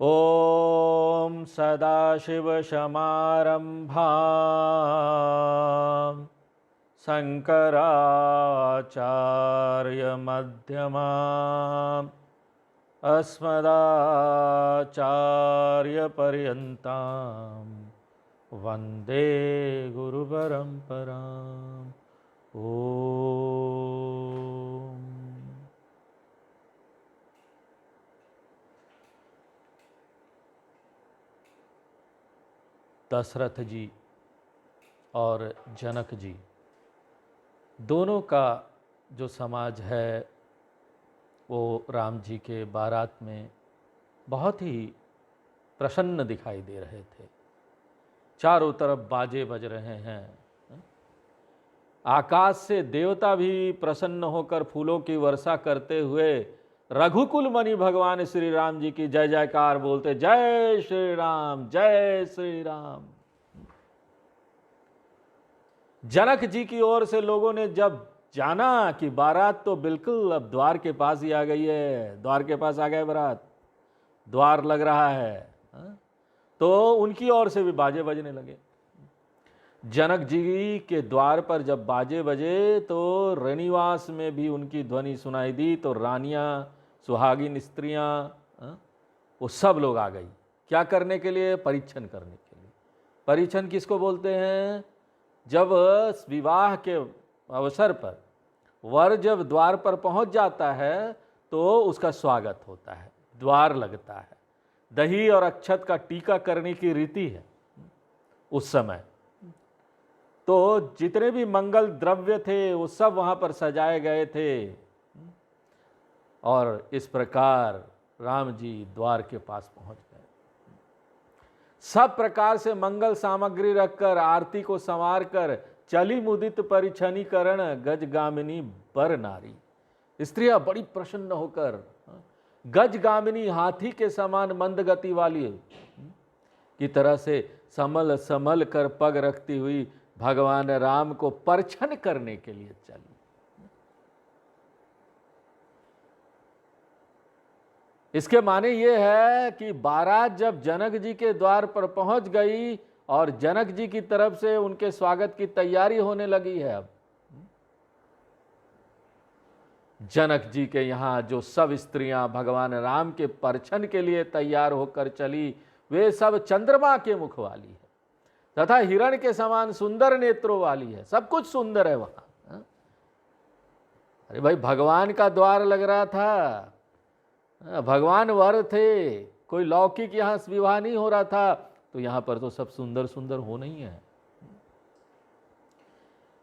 ॐ सदाशिवसमारम्भां शङ्कराचार्यमध्यमाम् अस्मदाचार्यपर्यन्तां वन्दे गुरुपरम्पराम्। ॐ दशरथ जी और जनक जी दोनों का जो समाज है वो राम जी के बारात में बहुत ही प्रसन्न दिखाई दे रहे थे। चारों तरफ बाजे बज रहे हैं। आकाश से देवता भी प्रसन्न होकर फूलों की वर्षा करते हुए रघुकुल मणि भगवान श्री राम जी की जय जयकार बोलते, जय श्री राम, जय श्री राम। जनक जी की ओर से लोगों ने जब जाना कि बारात तो बिल्कुल अब द्वार के पास ही आ गई है, द्वार के पास आ गए बारात, द्वार लग रहा है, तो उनकी ओर से भी बाजे बजने लगे। जनक जी के द्वार पर जब बाजे बजे तो रनिवास में भी उनकी ध्वनि सुनाई दी। तो रानियां, सुहागिन स्त्रियां, वो सब लोग आ गई। क्या करने के लिए? परीक्षण करने के लिए। परीक्षण किसको बोलते हैं? जब विवाह के अवसर पर वर जब द्वार पर पहुंच जाता है तो उसका स्वागत होता है, द्वार लगता है, दही और अक्षत का टीका करने की रीति है उस समय। तो जितने भी मंगल द्रव्य थे वो सब वहां पर सजाए गए थे और इस प्रकार राम जी द्वार के पास पहुंच गए। सब प्रकार से मंगल सामग्री रखकर, आरती को संवार कर, चली मुदित परिछनीकरण गजगामिनी बर नारी। स्त्रियां बड़ी प्रसन्न होकर, गजगामिनी हाथी के समान मंद गति वाली की तरह से संभल संभल कर पग रखती हुई भगवान राम को परछन करने के लिए चली। इसके माने ये है कि बारात जब जनक जी के द्वार पर पहुंच गई और जनक जी की तरफ से उनके स्वागत की तैयारी होने लगी है। अब जनक जी के यहां जो सब स्त्रियां भगवान राम के परछन के लिए तैयार होकर चली, वे सब चंद्रमा के मुख वाली है तथा हिरण के समान सुंदर नेत्रों वाली है। सब कुछ सुंदर है वहां। अरे भाई, भगवान का द्वार लग रहा था, भगवान वर थे, कोई लौकिक यहां विवाह नहीं हो रहा था, तो यहां पर तो सब सुंदर सुंदर हो नहीं है।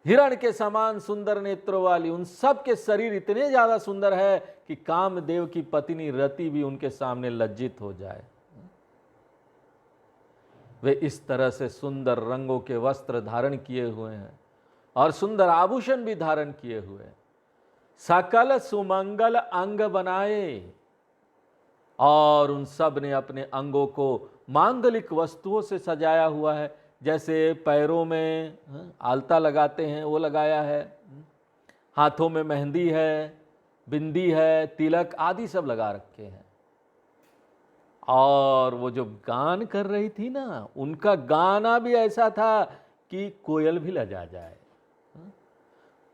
हिरण के समान सुंदर नेत्रों वाली, उन सब के शरीर इतने ज्यादा सुंदर है कि कामदेव की पत्नी रति भी उनके सामने लज्जित हो जाए। वे इस तरह से सुंदर रंगों के वस्त्र धारण किए हुए हैं और सुंदर आभूषण भी धारण किए हुए हैं। सकल सुमंगल अंग बनाए और उन सब ने अपने अंगों को मांगलिक वस्तुओं से सजाया हुआ है। जैसे पैरों में आलता लगाते हैं वो लगाया है, हाथों में मेहंदी है, बिंदी है, तिलक आदि सब लगा रखे हैं। और वो जो गान कर रही थी ना, उनका गाना भी ऐसा था कि कोयल भी लजा जाए।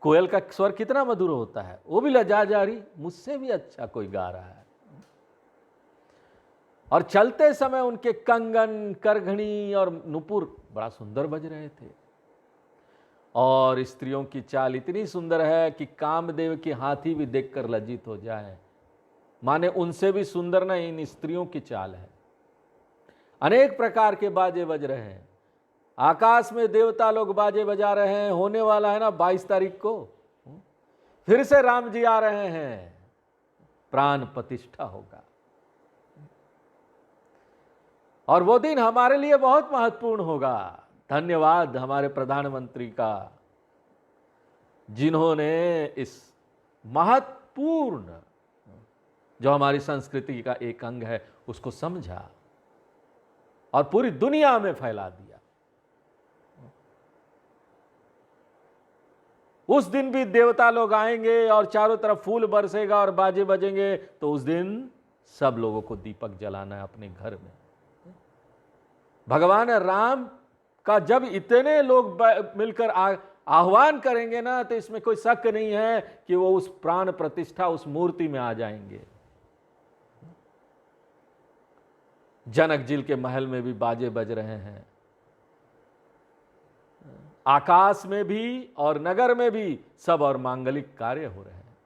कोयल का स्वर कितना मधुर होता है, वो भी लजा जा रही, मुझसे भी अच्छा कोई गा रहा है। और चलते समय उनके कंगन, करघनी और नुपुर बड़ा सुंदर बज रहे थे। और स्त्रियों की चाल इतनी सुंदर है कि कामदेव की हाथी भी देखकर लज्जित हो जाए। माने उनसे भी सुंदर ना इन स्त्रियों की चाल है। अनेक प्रकार के बाजे बज रहे हैं। आकाश में देवता लोग बाजे बजा रहे हैं। होने वाला है ना 22 तारीख को फिर से राम जी आ रहे हैं, प्राण प्रतिष्ठा होगा। और वो दिन हमारे लिए बहुत महत्वपूर्ण होगा। धन्यवाद हमारे प्रधानमंत्री का, जिन्होंने इस महत्वपूर्ण जो हमारी संस्कृति का एक अंग है उसको समझा और पूरी दुनिया में फैला दिया। उस दिन भी देवता लोग आएंगे और चारों तरफ फूल बरसेगा और बाजे बजेंगे, तो उस दिन सब लोगों को दीपक जलाना है अपने घर में। भगवान राम का जब इतने लोग मिलकर आह्वान करेंगे ना, तो इसमें कोई शक नहीं है कि वो उस प्राण प्रतिष्ठा उस मूर्ति में आ जाएंगे। जनक जी के महल में भी बाजे बज रहे हैं, आकाश में भी और नगर में भी सब और मांगलिक कार्य हो रहे हैं।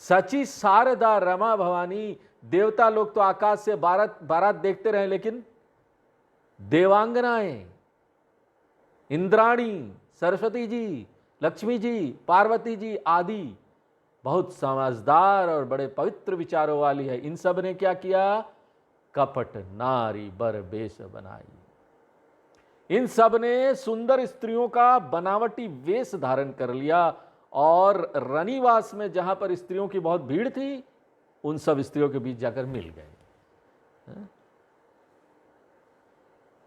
सची शारदा रमा भवानी, देवता लोग तो आकाश से बारात देखते रहे, लेकिन देवांगनाएं, इंद्राणी, सरस्वती जी, लक्ष्मी जी, पार्वती जी आदि बहुत समझदार और बड़े पवित्र विचारों वाली है। इन सब ने क्या किया? कपट नारी बर वेश बनाई। इन सब ने सुंदर स्त्रियों का बनावटी वेश धारण कर लिया और रनिवास में जहां पर स्त्रियों की बहुत भीड़ थी, उन सब स्त्रियों के बीच जाकर मिल गए।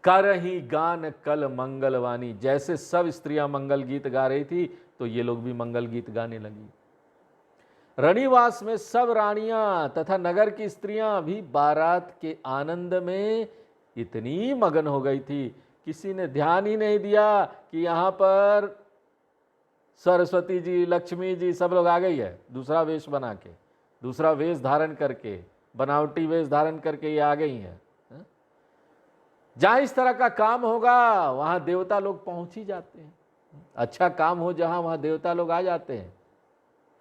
करही गान कल मंगलवानी, जैसे सब स्त्रियां मंगल गीत गा रही थी, तो ये लोग भी मंगल गीत गाने लगी। रनिवास में सब रानियां तथा नगर की स्त्रियां भी बारात के आनंद में इतनी मगन हो गई थी, किसी ने ध्यान ही नहीं दिया कि यहां पर सरस्वती जी, लक्ष्मी जी सब लोग आ गई है, दूसरा वेश बना के, दूसरा वेश धारण करके, बनावटी वेश धारण करके ये आ गई हैं। जहां इस तरह का काम होगा वहां देवता लोग पहुंच ही जाते हैं। अच्छा काम हो जहां, वहां देवता लोग आ जाते हैं।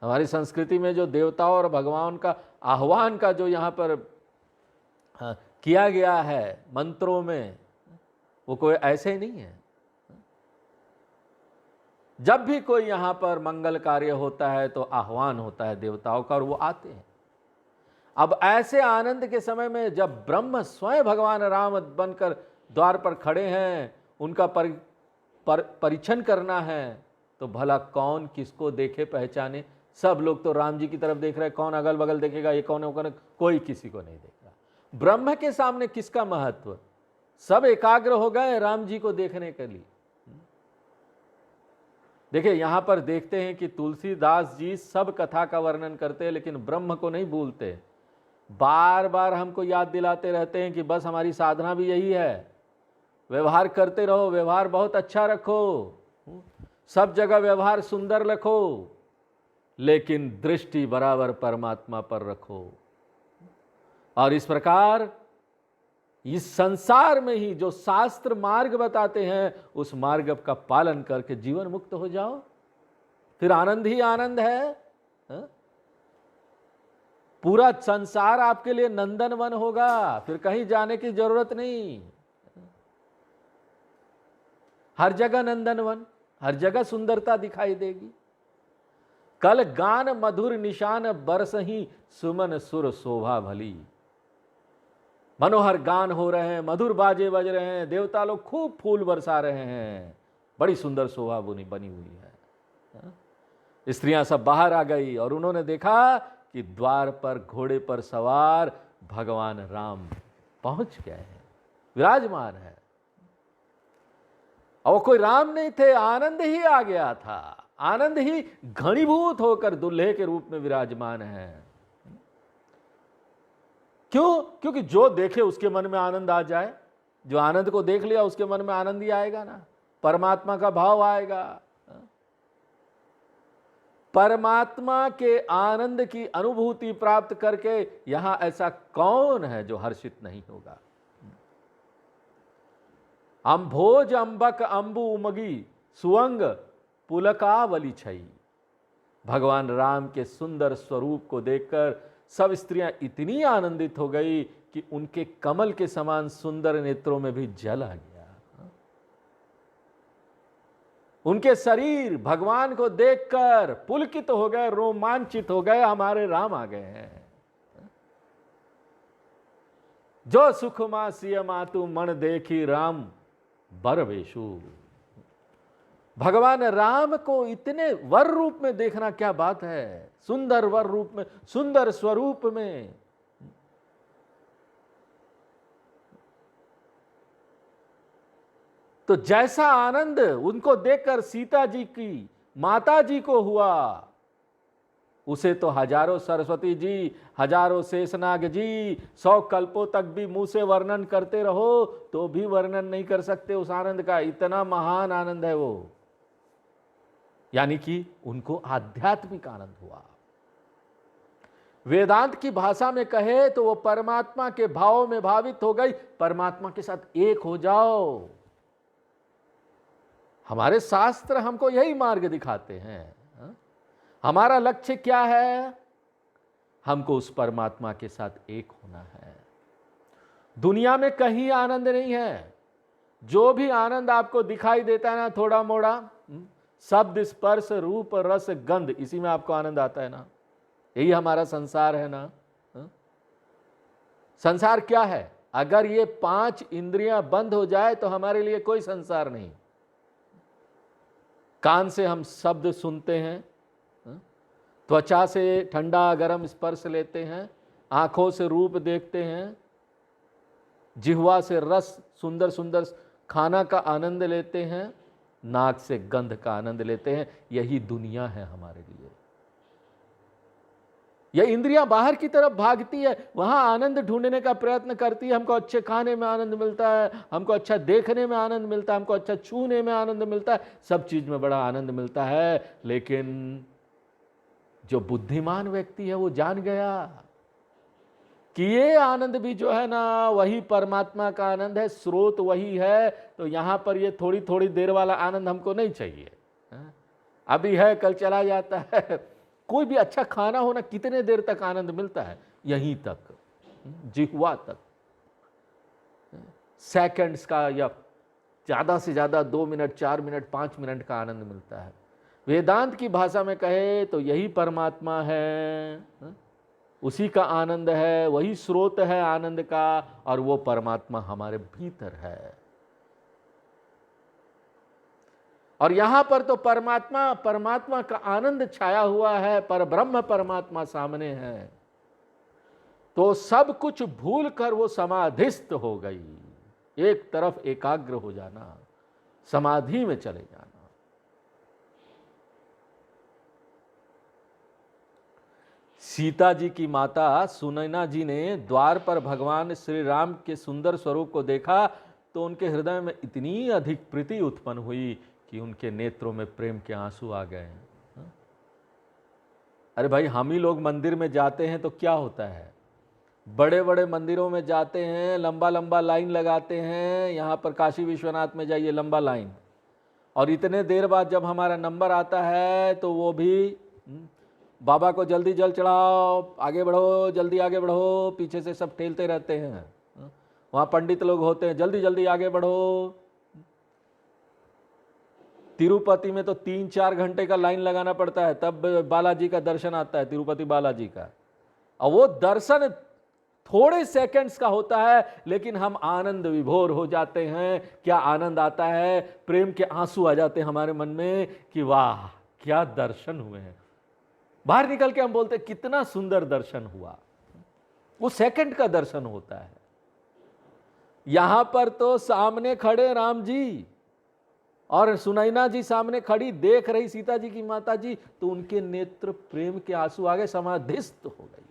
हमारी संस्कृति में जो देवताओं और भगवान का आह्वान का जो यहाँ पर किया गया है मंत्रों में, वो कोई ऐसे ही नहीं है। जब भी कोई यहाँ पर मंगल कार्य होता है तो आह्वान होता है देवताओं का और वो आते हैं। अब ऐसे आनंद के समय में जब ब्रह्म स्वयं भगवान राम बनकर द्वार पर खड़े हैं, उनका परीक्षण करना है, तो भला कौन किसको देखे पहचाने? सब लोग तो राम जी की तरफ देख रहे हैं, कौन अगल बगल देखेगा, ये कौन है, कौन है? कोई किसी को नहीं देख रहा। ब्रह्म के सामने किसका महत्व? सब एकाग्र हो गए राम जी को देखने के लिए। देखिए यहां पर देखते हैं कि तुलसीदास जी सब कथा का वर्णन करते हैं, लेकिन ब्रह्म को नहीं भूलते। बार बार हमको याद दिलाते रहते हैं कि बस हमारी साधना भी यही है, व्यवहार करते रहो, व्यवहार बहुत अच्छा रखो, सब जगह व्यवहार सुंदर रखो, लेकिन दृष्टि बराबर परमात्मा पर रखो। और इस प्रकार इस संसार में ही जो शास्त्र मार्ग बताते हैं, उस मार्ग का पालन करके जीवन मुक्त हो जाओ, फिर आनंद ही आनंद है। पूरा संसार आपके लिए नंदनवन होगा, फिर कहीं जाने की जरूरत नहीं। हर जगह नंदनवन, हर जगह सुंदरता दिखाई देगी। कल गान मधुर निशान बरसही सुमन सुर शोभा भली। मनोहर गान हो रहे हैं, मधुर बाजे बज रहे हैं, देवता लोग खूब फूल बरसा रहे हैं, बड़ी सुंदर शोभा बनी हुई है। स्त्रियां सब बाहर आ गई और उन्होंने देखा कि द्वार पर घोड़े पर सवार भगवान राम पहुंच गए हैं, विराजमान है। और वो कोई राम नहीं थे, आनंद ही आ गया था, आनंद ही घनीभूत होकर दुल्हे के रूप में विराजमान है। क्यों? क्योंकि जो देखे उसके मन में आनंद आ जाए। जो आनंद को देख लिया उसके मन में आनंद ही आएगा ना, परमात्मा का भाव आएगा। परमात्मा के आनंद की अनुभूति प्राप्त करके यहां ऐसा कौन है जो हर्षित नहीं होगा? अंभोज अंबक अंबु उमगी सुअंग पुलकावली छई। भगवान राम के सुंदर स्वरूप को देखकर सब स्त्रियां इतनी आनंदित हो गई कि उनके कमल के समान सुंदर नेत्रों में भी जल आ गया। उनके शरीर भगवान को देखकर पुलकित हो गए, रोमांचित हो गए, हमारे राम आ गए हैं। जो सुख मा सिय मातु मन देखी राम बरवेशु। भगवान राम को इतने वर रूप में देखना क्या बात है, सुंदर वर रूप में, सुंदर स्वरूप में। तो जैसा आनंद उनको देखकर सीता जी की माता जी को हुआ, उसे तो हजारों सरस्वती जी, हजारों शेषनाग जी 100 कल्पों तक भी मुंह से वर्णन करते रहो तो भी वर्णन नहीं कर सकते उस आनंद का। इतना महान आनंद है वो। यानी कि उनको आध्यात्मिक आनंद हुआ। वेदांत की भाषा में कहे तो वो परमात्मा के भाव में भावित हो गई। परमात्मा के साथ एक हो जाओ। हमारे शास्त्र हमको यही मार्ग दिखाते हैं। हमारा लक्ष्य क्या है? हमको उस परमात्मा के साथ एक होना है। दुनिया में कहीं आनंद नहीं है। जो भी आनंद आपको दिखाई देता है ना, थोड़ा मोड़ा, शब्द स्पर्श रूप रस गंध, इसी में आपको आनंद आता है ना। यही हमारा संसार है ना। संसार क्या है? अगर ये 5 इंद्रियां बंद हो जाए तो हमारे लिए कोई संसार नहीं। कान से हम शब्द सुनते हैं, त्वचा से ठंडा गरम स्पर्श लेते हैं, आंखों से रूप देखते हैं, जिह्वा से रस सुंदर सुंदर खाना का आनंद लेते हैं, नाक से गंध का आनंद लेते हैं। यही दुनिया है हमारे लिए। यह इंद्रियां बाहर की तरफ भागती है, वहां आनंद ढूंढने का प्रयत्न करती है। हमको अच्छे खाने में आनंद मिलता है, हमको अच्छा देखने में आनंद मिलता है, हमको अच्छा छूने में आनंद मिलता है, सब चीज में बड़ा आनंद मिलता है। लेकिन जो बुद्धिमान व्यक्ति है वो जान गया कि ये आनंद भी जो है ना वही परमात्मा का आनंद है, स्रोत वही है। तो यहां पर ये थोड़ी थोड़ी देर वाला आनंद हमको नहीं चाहिए। अभी है कल चला जाता है। कोई भी अच्छा खाना हो ना, कितने देर तक आनंद मिलता है? यहीं तक, जिह्वा तक, सेकंड्स का या ज्यादा से ज्यादा 2 मिनट 4 मिनट 5 मिनट का आनंद मिलता है। वेदांत की भाषा में कहे तो यही परमात्मा है, उसी का आनंद है, वही स्रोत है आनंद का, और वो परमात्मा हमारे भीतर है। और यहां पर तो परमात्मा का आनंद छाया हुआ है, पर ब्रह्म परमात्मा सामने है। तो सब कुछ भूल कर वो समाधिस्थ हो गई। एक तरफ एकाग्र हो जाना, समाधि में चले जाना। सीता जी की माता सुनैना जी ने द्वार पर भगवान श्री राम के सुंदर स्वरूप को देखा तो उनके हृदय में इतनी अधिक प्रीति उत्पन्न हुई कि उनके नेत्रों में प्रेम के आंसू आ गए। अरे भाई, हम ही लोग मंदिर में जाते हैं तो क्या होता है? बड़े बड़े मंदिरों में जाते हैं, लंबा लंबा लाइन लगाते हैं। यहाँ पर काशी विश्वनाथ में जाइए, लंबा लाइन, और इतने देर बाद जब हमारा नंबर आता है तो वो भी बाबा को जल्दी जल चढ़ाओ, आगे बढ़ो, जल्दी आगे बढ़ो, पीछे से सब ठेलते रहते हैं। वहाँ पंडित लोग होते हैं, जल्दी जल्दी आगे बढ़ो। तिरुपति में तो 3-4 घंटे का लाइन लगाना पड़ता है, तब बालाजी का दर्शन आता है, तिरुपति बालाजी का। और वो दर्शन थोड़े सेकंड्स का होता है, लेकिन हम आनंद विभोर हो जाते हैं। क्या आनंद आता है! प्रेम के आंसू आ जाते हैं हमारे मन में कि वाह क्या दर्शन हुए हैं। बाहर निकल के हम बोलते हैं कितना सुंदर दर्शन हुआ। वो सेकंड का दर्शन होता है। यहां पर तो सामने खड़े राम जी और सुनैना जी सामने खड़ी देख रही सीता जी की माता जी, तो उनके नेत्र प्रेम के आंसू आ गए, समाधिस्थ हो गई।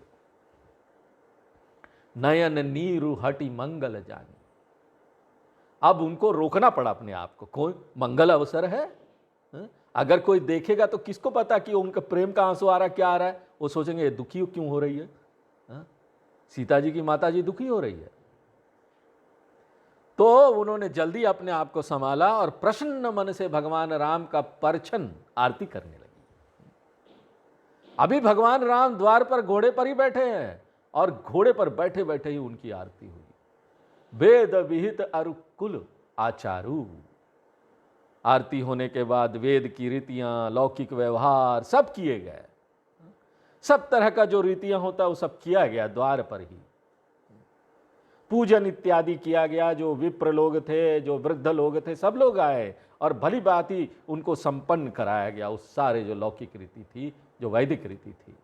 नयन नीरु हटि मंगल जानी। अब उनको रोकना पड़ा अपने आप को। कोई मंगल अवसर है, अगर कोई देखेगा तो किसको पता कि उनका प्रेम का आंसू आ रहा, क्या आ रहा है? वो सोचेंगे दुखी क्यों हो रही है, सीता जी की माता जी दुखी हो रही है। तो उन्होंने जल्दी अपने आप को संभाला और प्रसन्न मन से भगवान राम का परछन आरती करने लगी। अभी भगवान राम द्वार पर घोड़े पर ही बैठे हैं और घोड़े पर बैठे बैठे ही उनकी आरती हुई। वेद विहित अरुकुल आचारू। आरती होने के बाद वेद की रीतियां, लौकिक व्यवहार सब किए गए। सब तरह का जो रीतियां होता है वो सब किया गया द्वार पर ही। पूजन इत्यादि किया गया। जो विप्र लोग थे, जो वृद्ध लोग थे, सब लोग आए और भली भांति उनको संपन्न कराया गया उस सारे जो लौकिक रीति थी, जो वैदिक रीति थी।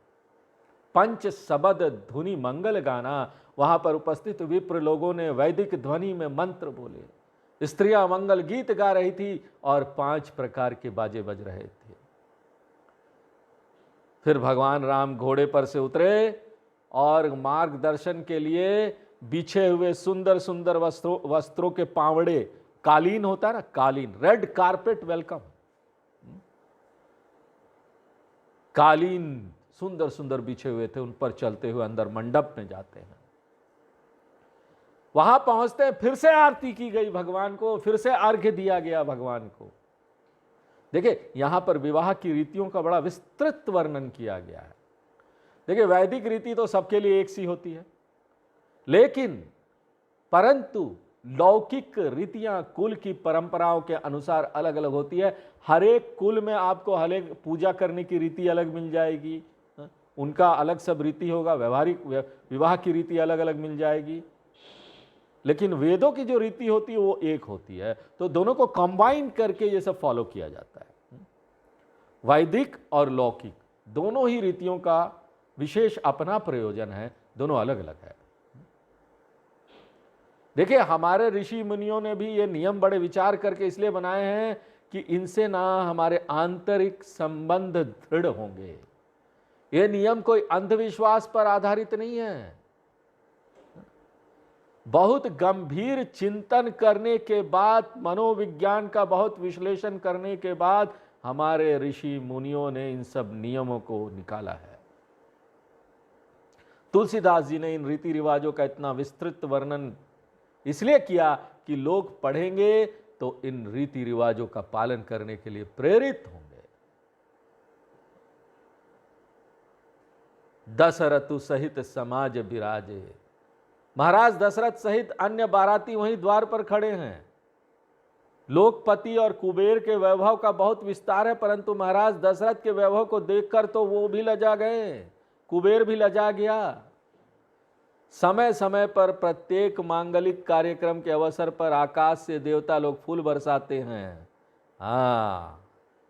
पंच शबद धुनि मंगल गाना। वहां पर उपस्थित विप्र लोगों ने वैदिक ध्वनि में मंत्र बोले, स्त्रियां मंगल गीत गा रही थी और 5 प्रकार के बाजे बज रहे थे। फिर भगवान राम घोड़े पर से उतरे और मार्गदर्शन के लिए बिछे हुए सुंदर सुंदर वस्त्रों के पावड़े, कालीन होता है ना, कालीन, रेड कारपेट वेलकम, कालीन सुंदर सुंदर बिछे हुए थे, उन पर चलते हुए अंदर मंडप में जाते हैं। वहां पहुंचते हैं, फिर से आरती की गई भगवान को, फिर से अर्घ्य दिया गया भगवान को। देखिए यहां पर विवाह की रीतियों का बड़ा विस्तृत वर्णन किया गया है। देखिए वैदिक रीति तो सबके लिए एक सी होती है, लेकिन परंतु लौकिक रीतियां कुल की परंपराओं के अनुसार अलग अलग होती है। हर एक कुल में आपको हर एक पूजा करने की रीति अलग मिल जाएगी, उनका अलग सब रीति होगा, व्यवहारिक विवाह की रीति अलग अलग मिल जाएगी, लेकिन वेदों की जो रीति होती है वो एक होती है। तो दोनों को कंबाइन करके ये सब फॉलो किया जाता है। वैदिक और लौकिक दोनों ही रीतियों का विशेष अपना प्रयोजन है, दोनों अलग अलग है। देखिए हमारे ऋषि मुनियों ने भी ये नियम बड़े विचार करके इसलिए बनाए हैं कि इनसे ना हमारे आंतरिक संबंध दृढ़ होंगे। ये नियम कोई अंधविश्वास पर आधारित नहीं है। बहुत गंभीर चिंतन करने के बाद, मनोविज्ञान का बहुत विश्लेषण करने के बाद हमारे ऋषि मुनियों ने इन सब नियमों को निकाला है। तुलसीदास जी ने इन रीति रिवाजों का इतना विस्तृत वर्णन इसलिए किया कि लोग पढ़ेंगे तो इन रीति रिवाजों का पालन करने के लिए प्रेरित होंगे। दशरथु सहित समाज विराजे, महाराज दशरथ सहित अन्य बाराती वहीं द्वार पर खड़े हैं। लोकपति और कुबेर के वैभव का बहुत विस्तार है, परंतु महाराज दशरथ के वैभव को देखकर तो वो भी लजा गए, कुबेर भी लजा गया। समय समय पर प्रत्येक मांगलिक कार्यक्रम के अवसर पर आकाश से देवता लोग फूल बरसाते हैं। हाँ,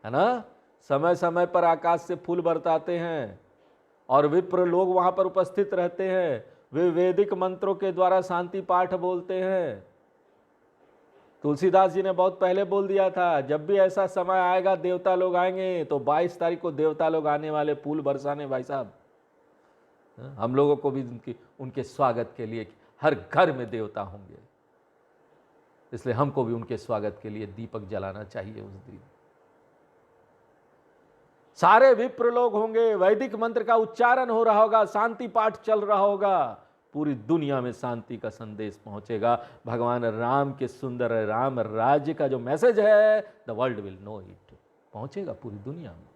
है ना, समय समय पर आकाश से फूल बरसाते हैं और विप्र लोग वहां पर उपस्थित रहते हैं। वे वैदिक मंत्रों के द्वारा शांति पाठ बोलते हैं। तुलसीदास जी ने बहुत पहले बोल दिया था, जब भी ऐसा समय आएगा देवता लोग आएंगे, तो 22 तारीख को देवता लोग आने वाले फूल बरसाने। भाई साहब, हम लोगों को भी उनके स्वागत के लिए हर घर में देवता होंगे, इसलिए हमको भी उनके स्वागत के लिए दीपक जलाना चाहिए। उस दिन सारे विप्र लोग होंगे, वैदिक मंत्र का उच्चारण हो रहा होगा, शांति पाठ चल रहा होगा, पूरी दुनिया में शांति का संदेश पहुंचेगा। भगवान राम के सुंदर राम राज्य का जो मैसेज है, the world will know it, पहुंचेगा पूरी दुनिया में।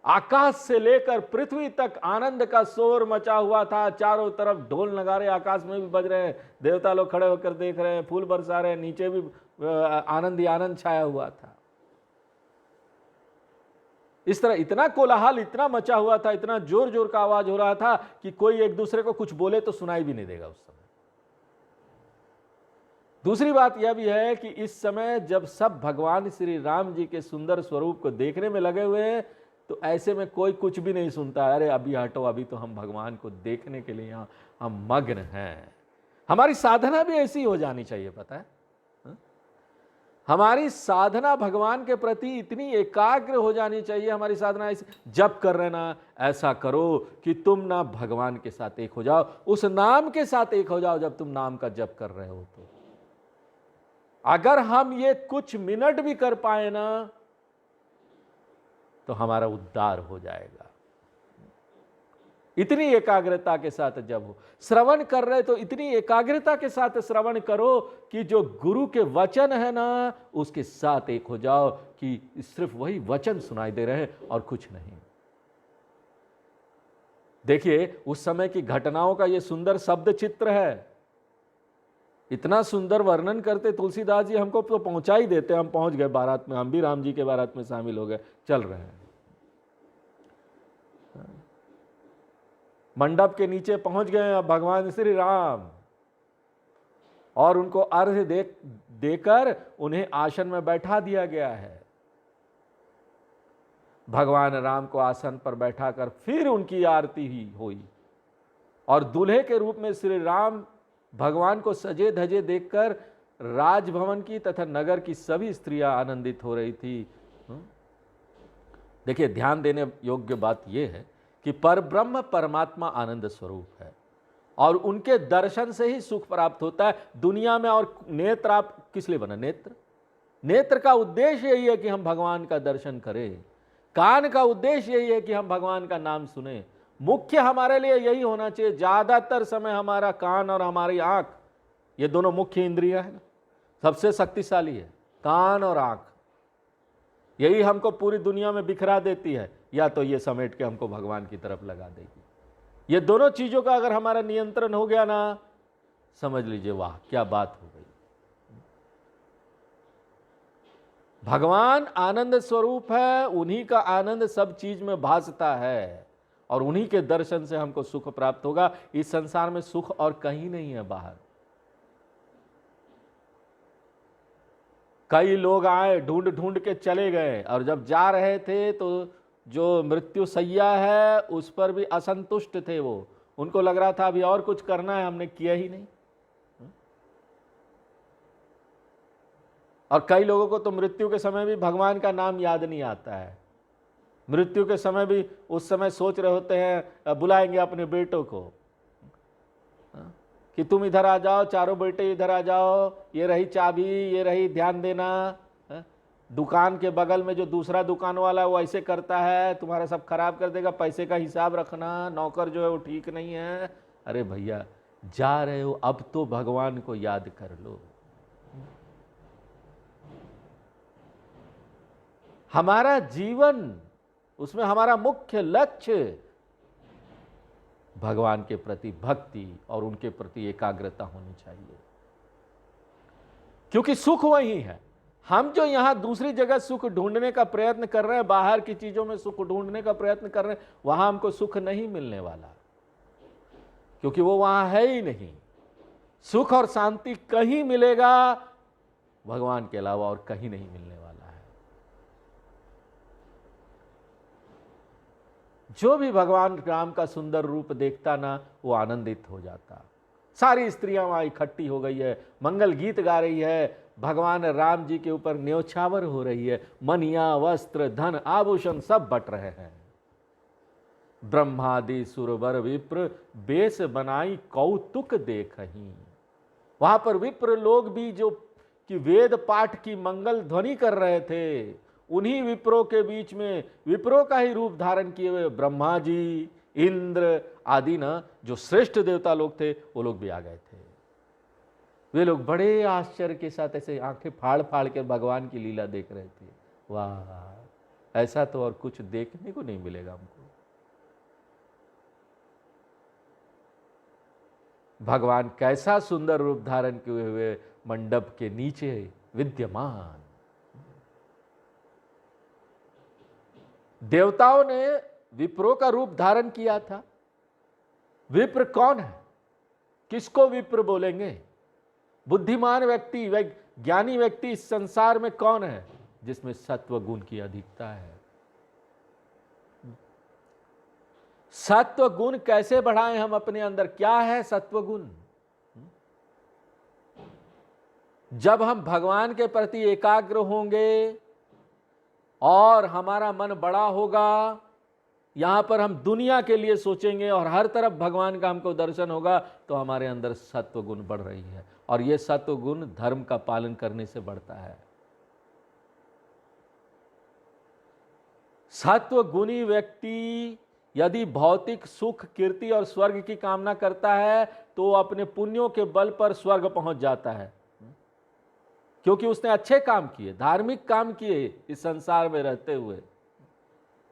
आकाश से लेकर पृथ्वी तक आनंद का शोर मचा हुआ था। चारों तरफ ढोल नगारे आकाश में भी बज रहे हैं, देवता लोग खड़े होकर देख रहे हैं, फूल बरसा रहे हैं, नीचे भी आनंद ही आनंद छाया हुआ था। इस तरह इतना कोलाहल, इतना मचा हुआ था, इतना जोर जोर का आवाज हो रहा था कि कोई एक दूसरे को कुछ बोले तो सुनाई भी नहीं देगा उस समय। दूसरी बात यह भी है कि इस समय जब सब भगवान श्री राम जी के सुंदर स्वरूप को देखने में लगे हुए हैं, तो ऐसे में कोई कुछ भी नहीं सुनता। अरे अभी हटो, अभी तो हम भगवान को देखने के लिए यहाँ हम मग्न हैं। हमारी साधना भी ऐसी हो जानी चाहिए, पता है, हमारी साधना भगवान के प्रति इतनी एकाग्र हो जानी चाहिए। हमारी साधना ऐसी, जप कर रहे ना, ऐसा करो कि तुम ना भगवान के साथ एक हो जाओ, उस नाम के साथ एक हो जाओ जब तुम नाम का जप कर रहे हो। तो अगर हम ये कुछ मिनट भी कर पाए ना, तो हमारा उद्धार हो जाएगा। इतनी एकाग्रता के साथ जब हो श्रवण कर रहे, तो इतनी एकाग्रता के साथ श्रवण करो कि जो गुरु के वचन है ना, उसके साथ एक हो जाओ कि सिर्फ वही वचन सुनाई दे रहे हैं और कुछ नहीं। देखिए उस समय की घटनाओं का ये सुंदर शब्द चित्र है। इतना सुंदर वर्णन करते तुलसीदास जी, हमको तो पहुंचा ही देते। हम पहुंच गए बारात में, हम भी राम जी के बारात में शामिल हो गए, चल रहे हैं। मंडप के नीचे पहुंच गए अब भगवान श्री राम, और उनको अर्घ्य देकर उन्हें आसन में बैठा दिया गया है। भगवान राम को आसन पर बैठाकर फिर उनकी आरती ही हुई, और दूल्हे के रूप में श्री राम भगवान को सजे धजे देखकर राजभवन की तथा नगर की सभी स्त्रियां आनंदित हो रही थी। देखिए, ध्यान देने योग्य बात यह है कि परब्रह्म परमात्मा आनंद स्वरूप है और उनके दर्शन से ही सुख प्राप्त होता है दुनिया में। और नेत्र आप किस लिए बना? नेत्र, नेत्र का उद्देश्य यही है कि हम भगवान का दर्शन करें। कान का उद्देश्य यही है कि हम भगवान का नाम सुने। मुख्य हमारे लिए यही होना चाहिए। ज्यादातर समय हमारा कान और हमारी आंख, ये दोनों मुख्य इंद्रियां है ना, सबसे शक्तिशाली है कान और आंख। यही हमको पूरी दुनिया में बिखरा देती है, या तो ये समेट के हमको भगवान की तरफ लगा देगी। ये दोनों चीजों का अगर हमारा नियंत्रण हो गया ना, समझ लीजिए वाह क्या बात हो गई। भगवान आनंद स्वरूप है, उन्हीं का आनंद सब चीज में भासता है और उन्हीं के दर्शन से हमको सुख प्राप्त होगा। इस संसार में सुख और कहीं नहीं है बाहर। कई लोग आए, ढूंढ ढूंढ के चले गए, और जब जा रहे थे तो जो मृत्यु सैया है उस पर भी असंतुष्ट थे वो। उनको लग रहा था अभी और कुछ करना है, हमने किया ही नहीं। और कई लोगों को तो मृत्यु के समय भी भगवान का नाम याद नहीं आता है। मृत्यु के समय भी उस समय सोच रहे होते हैं, बुलाएंगे अपने बेटों को कि तुम इधर आ जाओ, चारों बेटे इधर आ जाओ, ये रही चाबी, ये रही, ध्यान देना। दुकान के बगल में जो दूसरा दुकान वाला है वो ऐसे करता है, तुम्हारा सब खराब कर देगा, पैसे का हिसाब रखना, नौकर जो है वो ठीक नहीं है। अरे भैया, जा रहे हो अब तो भगवान को याद कर लो। हमारा जीवन, उसमें हमारा मुख्य लक्ष्य भगवान के प्रति भक्ति और उनके प्रति एकाग्रता होनी चाहिए, क्योंकि सुख वही है। हम जो यहां दूसरी जगह सुख ढूंढने का प्रयत्न कर रहे हैं, बाहर की चीजों में सुख ढूंढने का प्रयत्न कर रहे हैं, वहां हमको सुख नहीं मिलने वाला, क्योंकि वो वहां है ही नहीं। सुख और शांति कहीं मिलेगा, भगवान के अलावा और कहीं नहीं मिलने वाला है। जो भी भगवान राम का सुंदर रूप देखता ना, वो आनंदित हो जाता। सारी स्त्रियां वहां इकट्ठी हो गई है, मंगल गीत गा रही है, भगवान राम जी के ऊपर न्योछावर हो रही है, मनिया वस्त्र धन आभूषण सब बट रहे हैं। ब्रह्मादि सुरवर विप्र बेस बनाई कौतुक देखहीं। वहां पर विप्र लोग भी जो कि वेद पाठ की मंगल ध्वनि कर रहे थे, उन्हीं विप्रों के बीच में विप्रों का ही रूप धारण किए हुए ब्रह्मा जी, इंद्र आदि ना, जो श्रेष्ठ देवता लोग थे, वो लोग भी आ गए थे। वे लोग बड़े आश्चर्य के साथ ऐसे आंखें फाड़ फाड़ कर भगवान की लीला देख रहे थे। वाह, ऐसा तो और कुछ देखने को नहीं मिलेगा हमको। भगवान कैसा सुंदर रूप धारण किए हुए मंडप के नीचे विद्यमान। देवताओं ने विप्रों का रूप धारण किया था। विप्र कौन है? किसको विप्र बोलेंगे? बुद्धिमान व्यक्ति, ज्ञानी व्यक्ति इस संसार में कौन है? जिसमें सत्व गुण की अधिकता है। सत्व गुण कैसे बढ़ाएं हम अपने अंदर? क्या है सत्व गुण? जब हम भगवान के प्रति एकाग्र होंगे और हमारा मन बड़ा होगा, यहां पर हम दुनिया के लिए सोचेंगे और हर तरफ भगवान का हमको दर्शन होगा, तो हमारे अंदर सत्व गुण बढ़ रही है। और यह सत्व गुण धर्म का पालन करने से बढ़ता है। सत्व गुणी व्यक्ति यदि भौतिक सुख, कीर्ति और स्वर्ग की कामना करता है, तो अपने पुण्यों के बल पर स्वर्ग पहुंच जाता है, क्योंकि उसने अच्छे काम किए, धार्मिक काम किए, इस संसार में रहते हुए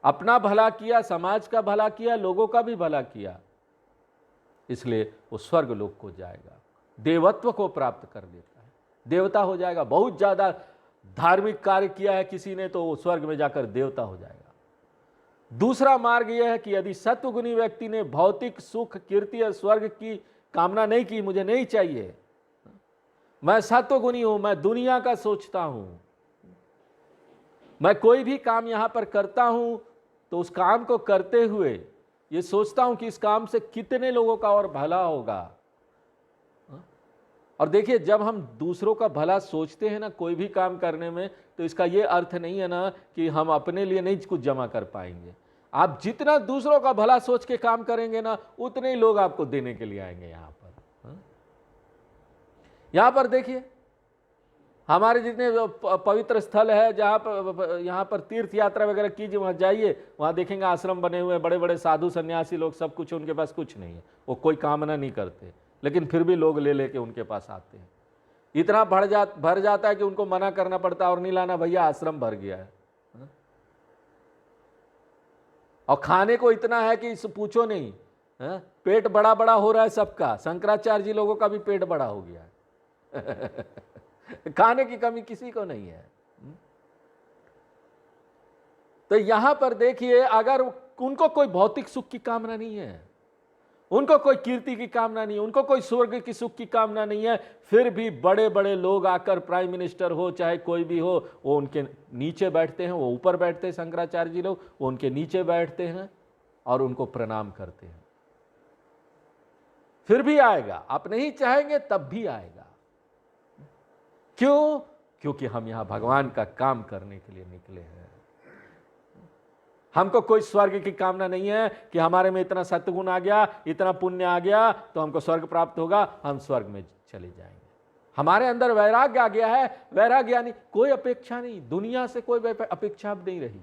अपना भला किया, समाज का भला किया, लोगों का भी भला किया, इसलिए वो स्वर्ग लोक को जाएगा, देवत्व को प्राप्त कर लेता है, देवता हो जाएगा। बहुत ज्यादा धार्मिक कार्य किया है किसी ने, तो वो स्वर्ग में जाकर देवता हो जाएगा। दूसरा मार्ग यह है कि यदि सत्वगुणी व्यक्ति ने भौतिक सुख, कीर्ति और स्वर्ग की कामना नहीं की, मुझे नहीं चाहिए, मैं सत्वगुणी हूं, मैं दुनिया का सोचता हूं, मैं कोई भी काम यहां पर करता हूं तो उस काम को करते हुए ये सोचता हूं कि इस काम से कितने लोगों का और भला होगा, और देखिए, जब हम दूसरों का भला सोचते हैं ना कोई भी काम करने में, तो इसका ये अर्थ नहीं है ना कि हम अपने लिए नहीं कुछ जमा कर पाएंगे। आप जितना दूसरों का भला सोच के काम करेंगे ना, उतने ही लोग आपको देने के लिए आएंगे यहां पर। यहां पर देखिए, हमारे जितने पवित्र स्थल है, जहां पर यहां पर तीर्थ यात्रा वगैरह कीजिए, वहां जाइए, वहां देखेंगे आश्रम बने हुए, बड़े बड़े साधु सन्यासी लोग, सब कुछ उनके पास कुछ नहीं है, वो कोई कामना नहीं करते, लेकिन फिर भी लोग ले लेके उनके पास आते हैं। इतना भर जाता है कि उनको मना करना पड़ता है, और नहीं लाना भैया, आश्रम भर गया है। और खाने को इतना है कि पूछो नहीं, पेट बड़ा बड़ा हो रहा है सबका। शंकराचार्य जी लोगों का भी पेट बड़ा हो गया है। खाने की कमी किसी को नहीं है। तो यहां पर देखिए, अगर उनको कोई भौतिक सुख की कामना नहीं है, उनको कोई कीर्ति की कामना नहीं है, उनको कोई स्वर्ग की सुख की कामना नहीं है, फिर भी बड़े बड़े लोग आकर, प्राइम मिनिस्टर हो चाहे कोई भी हो, वो उनके नीचे बैठते हैं, वो ऊपर बैठते हैं शंकराचार्य जी लोग, वो उनके नीचे बैठते हैं और उनको प्रणाम करते हैं। फिर भी आएगा, आप नहीं चाहेंगे तब भी आएगा। क्यों? क्योंकि हम यहां भगवान का काम करने के लिए निकले हैं। हमको कोई स्वर्ग की कामना नहीं है कि हमारे में इतना सत्गुण आ गया, इतना पुण्य आ गया तो हमको स्वर्ग प्राप्त होगा, हम स्वर्ग में चले जाएंगे। हमारे अंदर वैराग्य आ गया है। वैराग्य यानी कोई अपेक्षा नहीं, दुनिया से कोई अपेक्षा अब नहीं रही।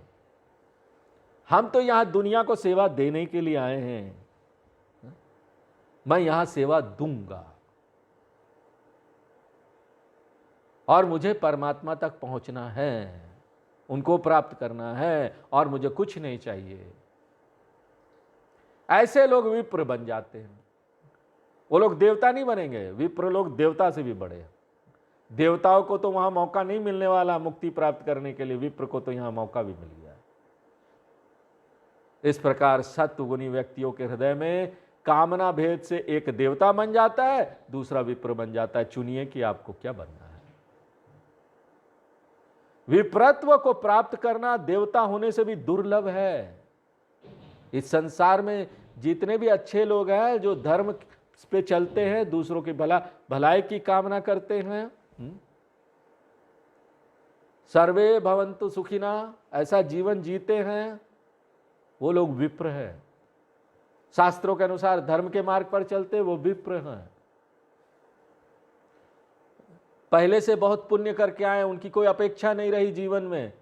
हम तो यहां दुनिया को सेवा देने के लिए आए हैं। मैं यहां सेवा दूंगा और मुझे परमात्मा तक पहुंचना है, उनको प्राप्त करना है, और मुझे कुछ नहीं चाहिए। ऐसे लोग विप्र बन जाते हैं। वो लोग देवता नहीं बनेंगे, विप्र लोग देवता से भी बड़े हैं। देवताओं को तो वहां मौका नहीं मिलने वाला मुक्ति प्राप्त करने के लिए, विप्र को तो यहां मौका भी मिल गया। इस प्रकार सत्वगुणी व्यक्तियों के हृदय में कामना भेद से एक देवता बन जाता है, दूसरा विप्र बन जाता है। चुनिए कि आपको क्या बनना है। विप्रत्व को प्राप्त करना देवता होने से भी दुर्लभ है। इस संसार में जितने भी अच्छे लोग हैं, जो धर्म पे चलते हैं, दूसरों की भलाई की कामना करते हैं, सर्वे भवन्तु सुखिना, ऐसा जीवन जीते हैं, वो लोग विप्र हैं। शास्त्रों के अनुसार धर्म के मार्ग पर चलते वो विप्र हैं। पहले से बहुत पुण्य करके आए, उनकी कोई अपेक्षा नहीं रही जीवन में,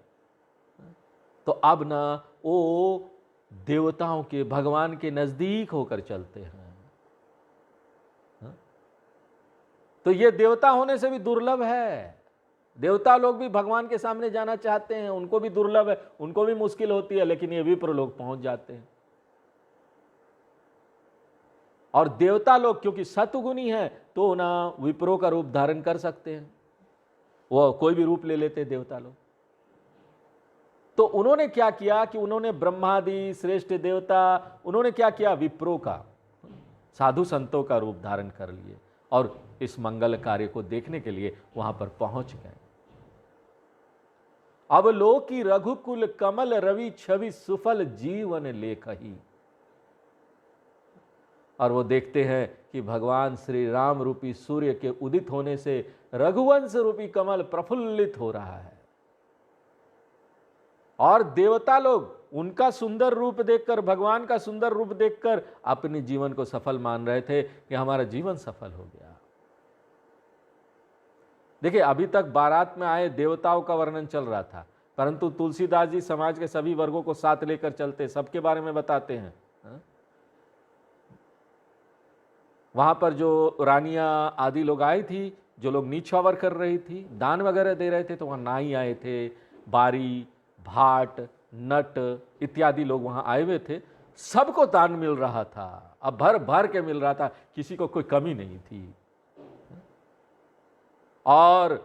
तो अब ना वो देवताओं के, भगवान के नजदीक होकर चलते हैं। तो ये देवता होने से भी दुर्लभ है। देवता लोग भी भगवान के सामने जाना चाहते हैं, उनको भी दुर्लभ है, उनको भी मुश्किल होती है, लेकिन ये विप्र लोग पहुंच जाते हैं। और देवता लोग क्योंकि सत्वगुणी हैं, तो ना विप्रों का रूप धारण कर सकते हैं, वो कोई भी रूप ले लेते हैं देवता लोग। तो उन्होंने क्या किया कि उन्होंने ब्रह्मादि श्रेष्ठ देवता, उन्होंने क्या किया, विप्रों का, साधु संतों का रूप धारण कर लिए और इस मंगल कार्य को देखने के लिए वहां पर पहुंच गए। अब लोक की रघुकुल कमल रवि छवि सुफल जीवन लेखही। और वो देखते हैं कि भगवान श्री राम रूपी सूर्य के उदित होने से रघुवंश रूपी कमल प्रफुल्लित हो रहा है। और देवता लोग उनका सुंदर रूप देखकर, भगवान का सुंदर रूप देखकर अपने जीवन को सफल मान रहे थे कि हमारा जीवन सफल हो गया। देखिए, अभी तक बारात में आए देवताओं का वर्णन चल रहा था, परंतु तुलसीदास जी समाज के सभी वर्गों को साथ लेकर चलते, सबके बारे में बताते हैं। वहां पर जो रानियां आदि लोग आई थी, जो लोग नीछावर कर रही थी, दान वगैरह दे रहे थे, तो वहां नाई आए थे, बारी, भाट, नट इत्यादि लोग वहां आए हुए थे। सबको दान मिल रहा था, अब भर भर के मिल रहा था, किसी को कोई कमी नहीं थी। और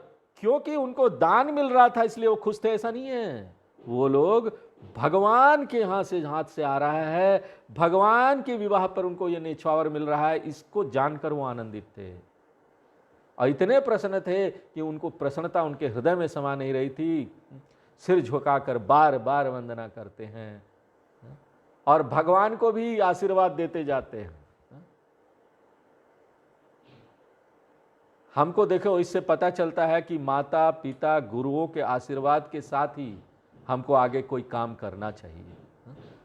क्योंकि उनको दान मिल रहा था इसलिए वो खुश थे, ऐसा नहीं है। वो लोग भगवान के हाथ से आ रहा है, भगवान के विवाह पर उनको ये न्योछावर मिल रहा है, इसको जानकर वो आनंदित थे और इतने प्रसन्न थे कि उनको प्रसन्नता उनके हृदय में समा नहीं रही थी। सिर झुकाकर बार बार वंदना करते हैं और भगवान को भी आशीर्वाद देते जाते हैं। हमको देखो इससे पता चलता है कि माता पिता गुरुओं के आशीर्वाद के साथ ही हमको आगे कोई काम करना चाहिए।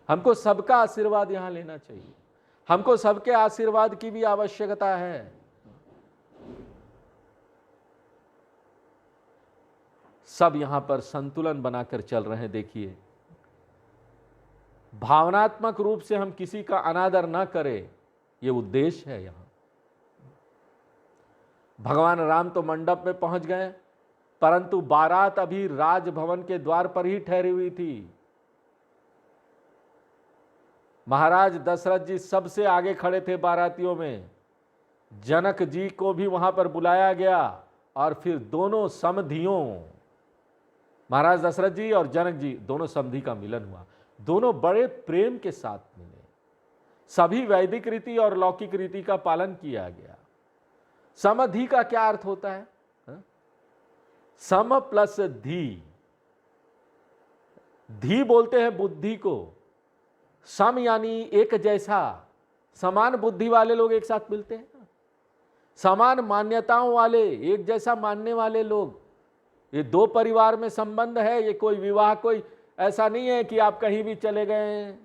हमको सबका आशीर्वाद यहाँ लेना चाहिए, हमको सबके आशीर्वाद की भी आवश्यकता है। सब यहां पर संतुलन बनाकर चल रहे हैं। देखिए, भावनात्मक रूप से हम किसी का अनादर ना करें, ये उद्देश्य है। यहां भगवान राम तो मंडप में पहुंच गए, परंतु बारात अभी राजभवन के द्वार पर ही ठहरी हुई थी। महाराज दशरथ जी सबसे आगे खड़े थे बारातियों में। जनक जी को भी वहां पर बुलाया गया और फिर दोनों समधियों, महाराज दशरथ जी और जनक जी दोनों समधि का मिलन हुआ। दोनों बड़े प्रेम के साथ मिले। सभी वैदिक रीति और लौकिक रीति का पालन किया गया। समधि का क्या अर्थ होता है? सम प्लस धी। धी बोलते हैं बुद्धि को। सम यानी एक जैसा, समान बुद्धि वाले लोग एक साथ मिलते हैं, समान मान्यताओं वाले, एक जैसा मानने वाले लोग। ये दो परिवार में संबंध है। ये कोई विवाह कोई ऐसा नहीं है कि आप कहीं भी चले गए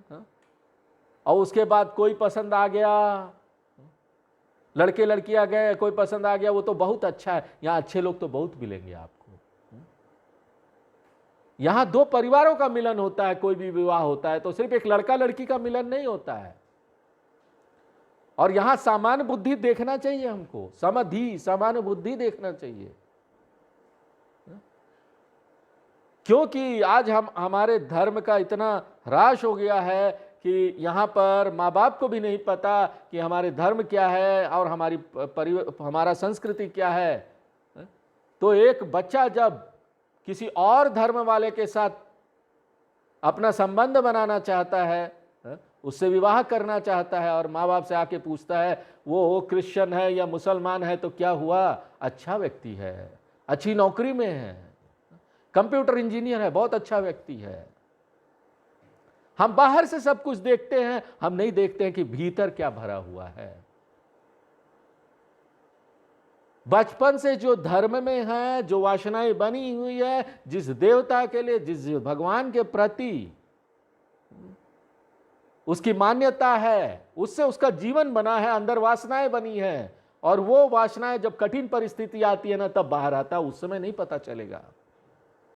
और उसके बाद कोई पसंद आ गया, लड़के लड़कियां गए, कोई पसंद आ गया, वो तो बहुत अच्छा है। यहां अच्छे लोग तो बहुत मिलेंगे आपको। यहां दो परिवारों का मिलन होता है। कोई भी विवाह होता है तो सिर्फ एक लड़का लड़की का मिलन नहीं होता है। और यहां समान बुद्धि देखना चाहिए हमको, समधि समान बुद्धि देखना चाहिए। क्योंकि आज हमारे धर्म का इतना ह्रास हो गया है कि यहाँ पर माँ बाप को भी नहीं पता कि हमारे धर्म क्या है और हमारा संस्कृति क्या है। तो एक बच्चा जब किसी और धर्म वाले के साथ अपना संबंध बनाना चाहता है, उससे विवाह करना चाहता है और माँ बाप से आके पूछता है वो क्रिश्चियन है या मुसलमान है, तो क्या हुआ? अच्छा व्यक्ति है, अच्छी नौकरी में है, कंप्यूटर इंजीनियर है, बहुत अच्छा व्यक्ति है। हम बाहर से सब कुछ देखते हैं, हम नहीं देखते हैं कि भीतर क्या भरा हुआ है। बचपन से जो धर्म में है, जो वासनाएं बनी हुई है, जिस देवता के लिए, जिस भगवान के प्रति उसकी मान्यता है, उससे उसका जीवन बना है, अंदर वासनाएं बनी है। और वो वासनाएं जब कठिन परिस्थिति आती है ना, तब बाहर आता है, उस समय नहीं पता चलेगा।